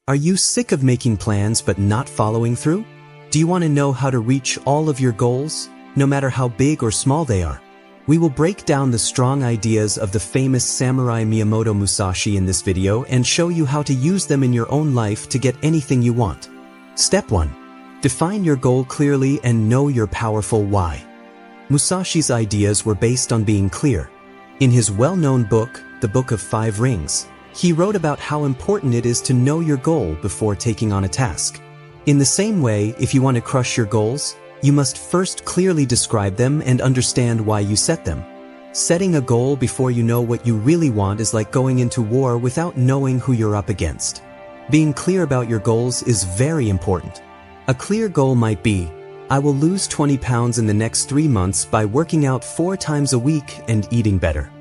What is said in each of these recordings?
Are you sick of making plans but not following through? Do you want to know how to reach all of your goals, no matter how big or small they are? We will break down the strong ideas of the famous samurai Miyamoto Musashi in this video and show you how to use them in your own life to get anything you want. Step 1. Define your goal clearly and know your powerful why. Musashi's ideas were based on being clear. In his well-known book, The Book of Five Rings, he wrote about how important it is to know your goal before taking on a task. In the same way, if you want to crush your goals, you must first clearly describe them and understand why you set them. Setting a goal before you know what you really want is like going into war without knowing who you're up against. Being clear about your goals is very important. A clear goal might be, I will lose 20 pounds in the next 3 months by working out 4 times a week and eating better.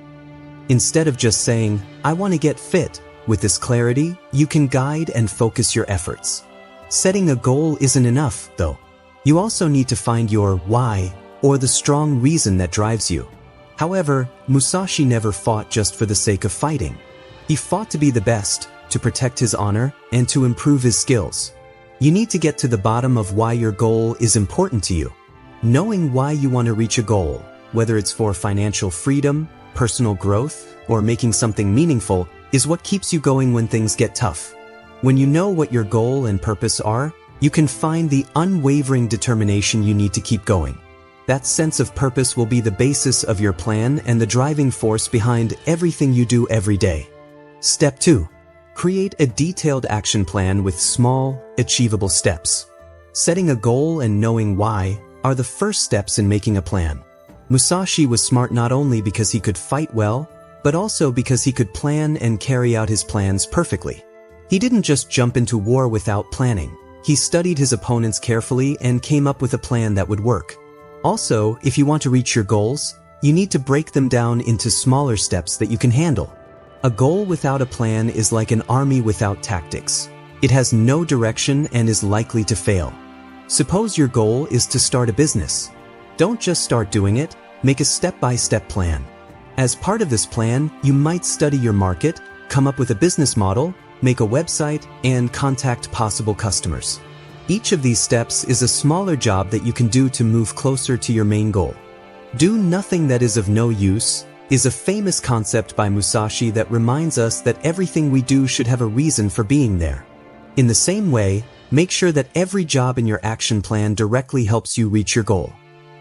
Instead of just saying, I want to get fit, with this clarity, you can guide and focus your efforts. Setting a goal isn't enough, though. You also need to find your why, or the strong reason that drives you. However, Musashi never fought just for the sake of fighting. He fought to be the best, to protect his honor, and to improve his skills. You need to get to the bottom of why your goal is important to you. Knowing why you want to reach a goal, whether it's for financial freedom, personal growth, or making something meaningful, is what keeps you going when things get tough. When you know what your goal and purpose are, you can find the unwavering determination you need to keep going. That sense of purpose will be the basis of your plan and the driving force behind everything you do every day. Step 2. Create a detailed action plan with small, achievable steps. Setting a goal and knowing why are the first steps in making a plan. Musashi was smart not only because he could fight well, but also because he could plan and carry out his plans perfectly. He didn't just jump into war without planning. He studied his opponents carefully and came up with a plan that would work. Also, if you want to reach your goals, you need to break them down into smaller steps that you can handle. A goal without a plan is like an army without tactics. It has no direction and is likely to fail. Suppose your goal is to start a business. Don't just start doing it, make a step-by-step plan. As part of this plan, you might study your market, come up with a business model, make a website, and contact possible customers. Each of these steps is a smaller job that you can do to move closer to your main goal. Do nothing that is of no use is a famous concept by Musashi that reminds us that everything we do should have a reason for being there. In the same way, make sure that every job in your action plan directly helps you reach your goal.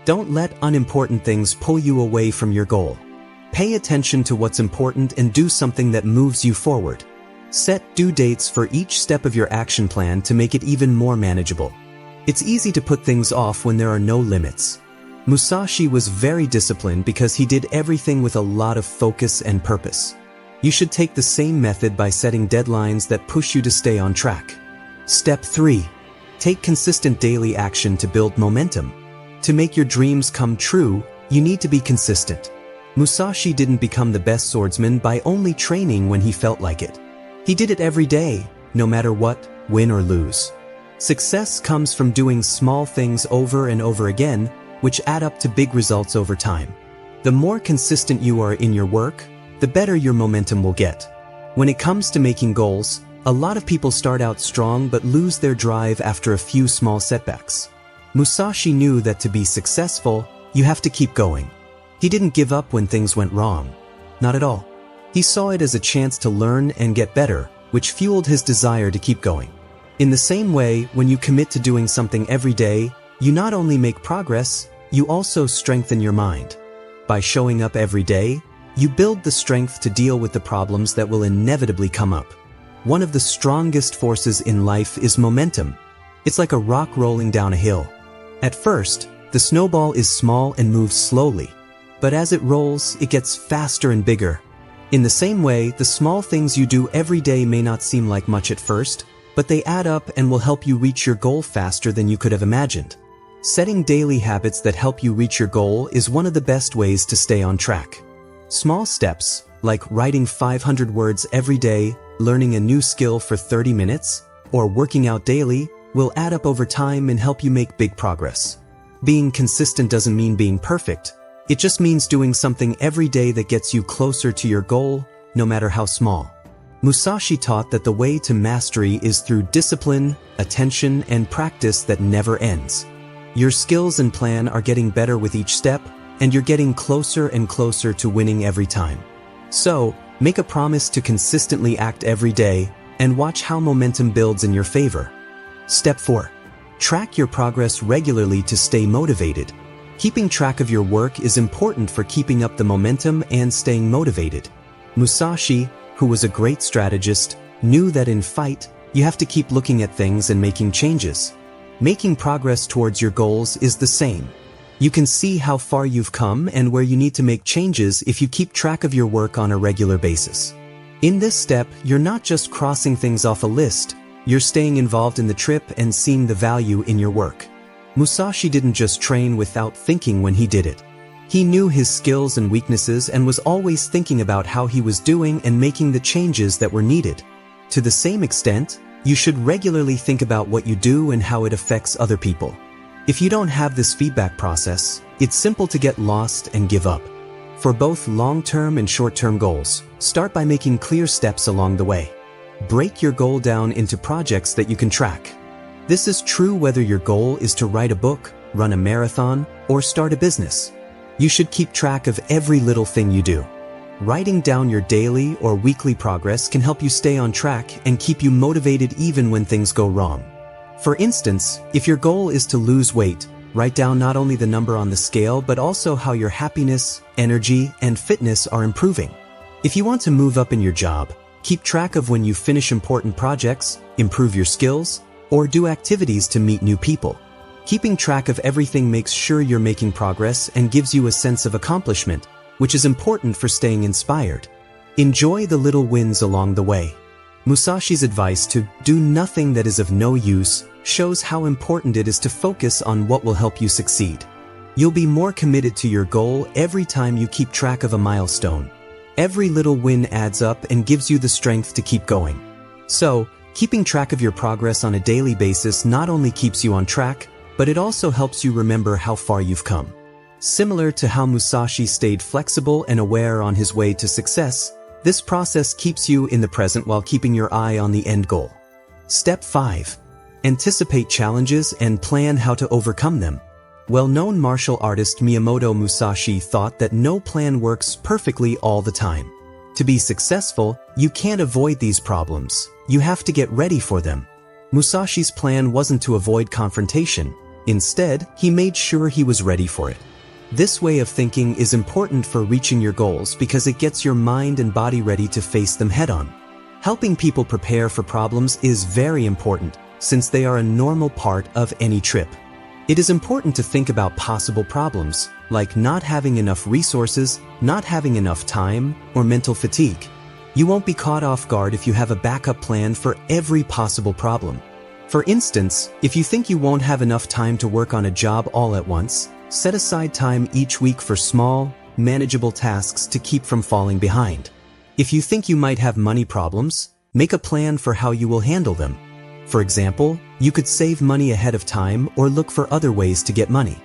Don't let unimportant things pull you away from your goal. Pay attention to what's important and do something that moves you forward. Set due dates for each step of your action plan to make it even more manageable. It's easy to put things off when there are no limits. Musashi was very disciplined because he did everything with a lot of focus and purpose. You should take the same method by setting deadlines that push you to stay on track. Step 3. Take consistent daily action to build momentum. To make your dreams come true, you need to be consistent. Musashi didn't become the best swordsman by only training when he felt like it. He did it every day, no matter what, win or lose. Success comes from doing small things over and over again, which add up to big results over time. The more consistent you are in your work, the better your momentum will get. When it comes to making goals, a lot of people start out strong but lose their drive after a few small setbacks. Musashi knew that to be successful, you have to keep going. He didn't give up when things went wrong. Not at all. He saw it as a chance to learn and get better, which fueled his desire to keep going. In the same way, when you commit to doing something every day, you not only make progress, you also strengthen your mind. By showing up every day, you build the strength to deal with the problems that will inevitably come up. One of the strongest forces in life is momentum. It's like a rock rolling down a hill. At first, the snowball is small and moves slowly, but as it rolls, it gets faster and bigger. In the same way, the small things you do every day may not seem like much at first, but they add up and will help you reach your goal faster than you could have imagined. Setting daily habits that help you reach your goal is one of the best ways to stay on track. Small steps, like writing 500 words every day, learning a new skill for 30 minutes, or working out daily, will add up over time and help you make big progress. Being consistent doesn't mean being perfect. It just means doing something every day that gets you closer to your goal, no matter how small. Musashi taught that the way to mastery is through discipline, attention, and practice that never ends. Your skills and plan are getting better with each step, and you're getting closer and closer to winning every time. So, make a promise to consistently act every day, and watch how momentum builds in your favor. Step 4. Track your progress regularly to stay motivated. Keeping track of your work is important for keeping up the momentum and staying motivated. Musashi, who was a great strategist, knew that in fight, you have to keep looking at things and making changes. Making progress towards your goals is the same. You can see how far you've come and where you need to make changes if you keep track of your work on a regular basis. In this step, you're not just crossing things off a list, you're staying involved in the trip and seeing the value in your work. Musashi didn't just train without thinking when he did it. He knew his skills and weaknesses and was always thinking about how he was doing and making the changes that were needed. To the same extent, you should regularly think about what you do and how it affects other people. If you don't have this feedback process, it's simple to get lost and give up. For both long-term and short-term goals, start by making clear steps along the way. Break your goal down into projects that you can track. This is true whether your goal is to write a book, run a marathon, or start a business. You should keep track of every little thing you do. Writing down your daily or weekly progress can help you stay on track and keep you motivated even when things go wrong. For instance, if your goal is to lose weight, write down not only the number on the scale but also how your happiness, energy, and fitness are improving. If you want to move up in your job, keep track of when you finish important projects, improve your skills, or do activities to meet new people. Keeping track of everything makes sure you're making progress and gives you a sense of accomplishment, which is important for staying inspired. Enjoy the little wins along the way. Musashi's advice to do nothing that is of no use shows how important it is to focus on what will help you succeed. You'll be more committed to your goal every time you keep track of a milestone. Every little win adds up and gives you the strength to keep going. So, keeping track of your progress on a daily basis not only keeps you on track, but it also helps you remember how far you've come. Similar to how Musashi stayed flexible and aware on his way to success, this process keeps you in the present while keeping your eye on the end goal. Step 5. Anticipate challenges and plan how to overcome them. Well-known martial artist Miyamoto Musashi thought that no plan works perfectly all the time. To be successful, you can't avoid these problems. You have to get ready for them. Musashi's plan wasn't to avoid confrontation. Instead, he made sure he was ready for it. This way of thinking is important for reaching your goals because it gets your mind and body ready to face them head-on. Helping people prepare for problems is very important, since they are a normal part of any trip. It is important to think about possible problems, like not having enough resources, not having enough time, or mental fatigue. You won't be caught off guard if you have a backup plan for every possible problem. For instance, if you think you won't have enough time to work on a job all at once, set aside time each week for small, manageable tasks to keep from falling behind. If you think you might have money problems, make a plan for how you will handle them. For example, you could save money ahead of time or look for other ways to get money.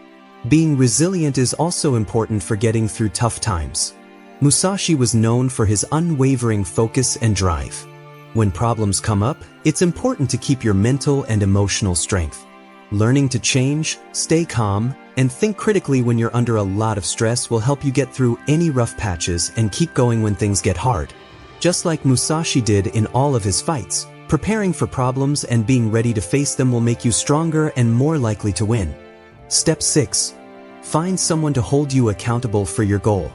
Being resilient is also important for getting through tough times. Musashi was known for his unwavering focus and drive. When problems come up, it's important to keep your mental and emotional strength. Learning to change, stay calm, and think critically when you're under a lot of stress will help you get through any rough patches and keep going when things get hard. Just like Musashi did in all of his fights, preparing for problems and being ready to face them will make you stronger and more likely to win. Step 6. Find someone to hold you accountable for your goal.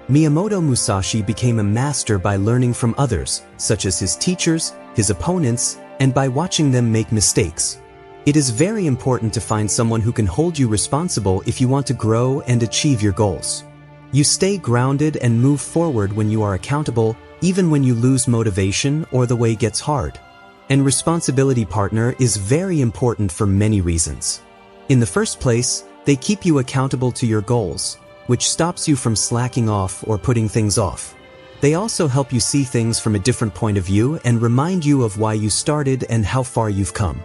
Miyamoto Musashi became a master by learning from others, such as his teachers, his opponents, and by watching them make mistakes. It is very important to find someone who can hold you responsible if you want to grow and achieve your goals. You stay grounded and move forward when you are accountable, even when you lose motivation or the way gets hard. And responsibility partner is very important for many reasons. In the first place, they keep you accountable to your goals, which stops you from slacking off or putting things off. They also help you see things from a different point of view and remind you of why you started and how far you've come.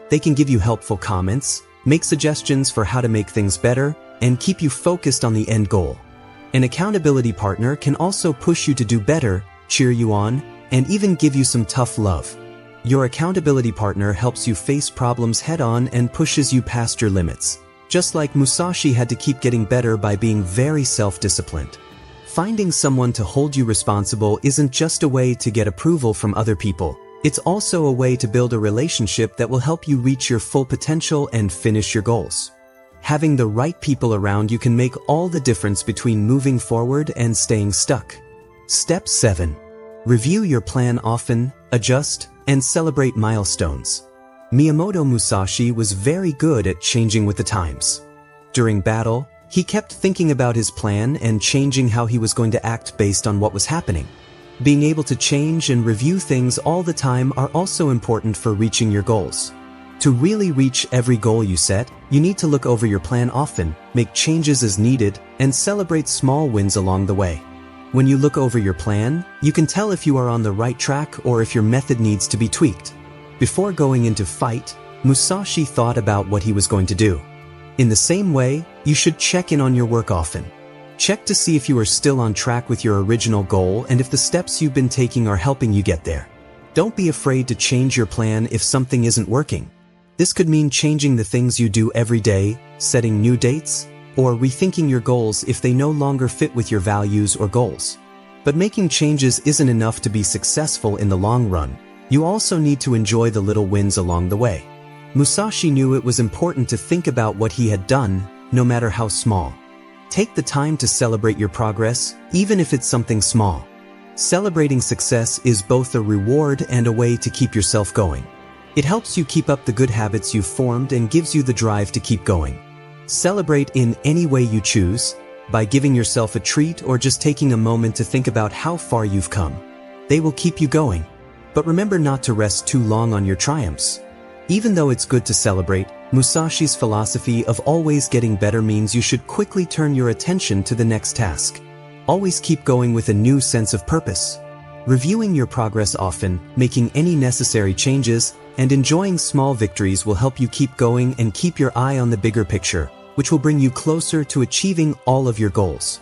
They can give you helpful comments, make suggestions for how to make things better, and keep you focused on the end goal. An accountability partner can also push you to do better, cheer you on, and even give you some tough love. Your accountability partner helps you face problems head-on and pushes you past your limits. Just like Musashi had to keep getting better by being very self-disciplined. Finding someone to hold you responsible isn't just a way to get approval from other people. It's also a way to build a relationship that will help you reach your full potential and finish your goals. Having the right people around you can make all the difference between moving forward and staying stuck. Step 7. Review your plan often, adjust, and celebrate milestones. Miyamoto Musashi was very good at changing with the times. During battle, he kept thinking about his plan and changing how he was going to act based on what was happening. Being able to change and review things all the time are also important for reaching your goals. To really reach every goal you set, you need to look over your plan often, make changes as needed, and celebrate small wins along the way. When you look over your plan, you can tell if you are on the right track or if your method needs to be tweaked. Before going into fight, Musashi thought about what he was going to do. In the same way, you should check in on your work often. Check to see if you are still on track with your original goal and if the steps you've been taking are helping you get there. Don't be afraid to change your plan if something isn't working. This could mean changing the things you do every day, setting new dates, or rethinking your goals if they no longer fit with your values or goals. But making changes isn't enough to be successful in the long run. You also need to enjoy the little wins along the way. Musashi knew it was important to think about what he had done, no matter how small. Take the time to celebrate your progress, even if it's something small. Celebrating success is both a reward and a way to keep yourself going. It helps you keep up the good habits you've formed and gives you the drive to keep going. Celebrate in any way you choose, by giving yourself a treat or just taking a moment to think about how far you've come. They will keep you going. But remember not to rest too long on your triumphs. Even though it's good to celebrate, Musashi's philosophy of always getting better means you should quickly turn your attention to the next task. Always keep going with a new sense of purpose. Reviewing your progress often, making any necessary changes, and enjoying small victories will help you keep going and keep your eye on the bigger picture, which will bring you closer to achieving all of your goals.